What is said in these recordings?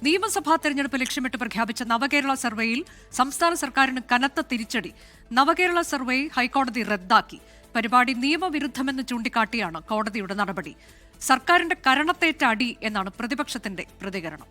നിയമസഭാ തെരഞ്ഞെടുപ്പ് ലക്ഷ്യമിട്ട് പ്രഖ്യാപിച്ച നവകേരള സർവേയിൽ സംസ്ഥാന സർക്കാരിന് കനത്ത തിരിച്ചടി. നവകേരള സർവേ ഹൈക്കോടതി റദ്ദാക്കി. പരിപാടി നിയമവിരുദ്ധമെന്ന് ചൂണ്ടിക്കാട്ടിയാണ് കോടതിയുടെ നടപടി. സർക്കാരിന്റെ കരണത്തേറ്റ അടി എന്നാണ് പ്രതിപക്ഷത്തിന്റെ പ്രതികരണം.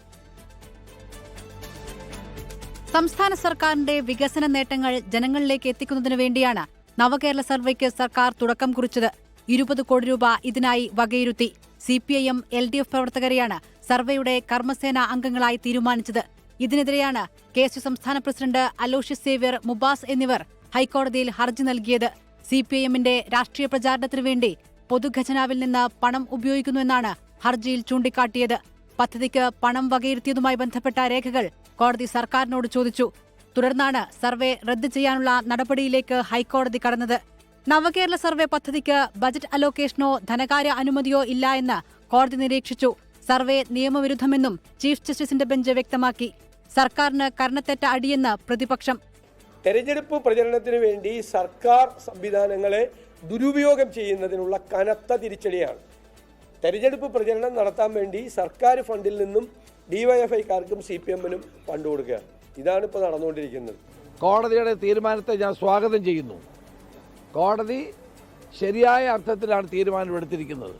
സംസ്ഥാന സർക്കാരിന്റെ വികസന നേട്ടങ്ങൾ ജനങ്ങളിലേക്ക് എത്തിക്കുന്നതിനു വേണ്ടിയാണ് നവകേരള സർവേക്ക് സർക്കാർ തുടക്കം കുറിച്ചത്. 20 കോടി രൂപ ഇതിനായി വകയിരുത്തി. CPIM LDF പ്രവർത്തകരെയാണ് സർവേയുടെ കർമ്മസേന അംഗങ്ങളായി തീരുമാനിച്ചത്. ഇതിനെതിരെയാണ് KSU സംസ്ഥാന പ്രസിഡന്റ് അലോഷ്യസ് സേവ്യർ, മുബാസ് എന്നിവർ ഹൈക്കോടതിയിൽ ഹർജി നൽകിയത്. CPIMന്റെ രാഷ്ട്രീയ പ്രചാരണത്തിനു വേണ്ടി പൊതുഖജനാവിൽ നിന്ന് പണം ഉപയോഗിക്കുന്നുവെന്നാണ് ഹർജിയിൽ ചൂണ്ടിക്കാട്ടിയത്. പദ്ധതിക്ക് പണം വകയിരുത്തിയതുമായി ബന്ധപ്പെട്ട രേഖകൾ കോടതി സർക്കാരിനോട് ചോദിച്ചു. തുടർന്നാണ് സർവേ റദ്ദ് ചെയ്യാനുള്ള നടപടിയിലേക്ക് ഹൈക്കോടതി കടന്നത്. നവകേരള സർവേ പദ്ധതിക്ക് ബജറ്റ് അലോക്കേഷനോ ധനകാര്യ അനുമതിയോ ഇല്ല എന്ന് കോടതി നിരീക്ഷിച്ചു. സർവേ നിയമവിരുദ്ധമെന്നും ചീഫ് ജസ്റ്റിസിന്റെ ബെഞ്ച് വ്യക്തമാക്കി. സർക്കാരിന് കരണത്തേറ്റ അടിയെന്ന് പ്രതിപക്ഷം. തെരഞ്ഞെടുപ്പ് പ്രചരണത്തിനു വേണ്ടി സർക്കാർ സംവിധാനങ്ങളെ ദുരുപയോഗം ചെയ്യുന്നതിനുള്ള കനത്ത തിരിച്ചടിയാണ്. തെരഞ്ഞെടുപ്പ് പ്രചരണം നടത്താൻ വേണ്ടി സർക്കാർ ഫണ്ടിൽ നിന്നും DYFIക്കാർക്കും CPMനും ഫണ്ട് കൊടുക്കുക. ഇതാണ് ഇപ്പോൾ നടന്നുകൊണ്ടിരിക്കുന്നത്. കോടതിയുടെ തീരുമാനത്തെ ഞാൻ സ്വാഗതം ചെയ്യുന്നു. കോടതി ശരിയായ അർത്ഥത്തിലാണ് തീരുമാനമെടുത്തിരിക്കുന്നത്.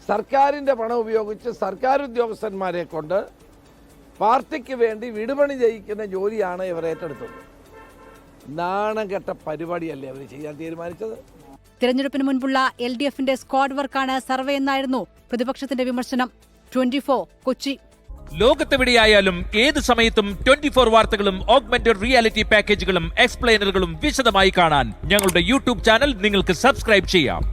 സർക്കാരിൻ്റെ പണം ഉപയോഗിച്ച് സർക്കാർ ഉദ്യോഗസ്ഥന്മാരെ കൊണ്ട് പാർട്ടിക്ക് വേണ്ടി വിടുപണി ചെയ്യിക്കുന്ന ജോലിയാണ് ഇവർ ഏറ്റെടുത്തത്. നാണം കെട്ട പരിപാടിയല്ലേ അവർ ചെയ്യാൻ തീരുമാനിച്ചത്. തിരഞ്ഞെടുപ്പിന് മുൻപുള്ള LDFന്റെ സ്ക്വാഡ് വർക്കാണ് സർവേ എന്നായിരുന്നു പ്രതിപക്ഷത്തിന്റെ വിമർശനം. 24 കൊച്ചി. ലോകത്തെവിടെയായാലും ഏത് സമയത്തും 24 വാർത്തകളും ഓഗ്മെന്റഡ് റിയാലിറ്റി പാക്കേജുകളും എക്സ്പ്ലെയിനറുകളും വിശദമായി കാണാൻ ഞങ്ങളുടെ YouTube ചാനൽ നിങ്ങൾക്ക് സബ്സ്ക്രൈബ് ചെയ്യാം.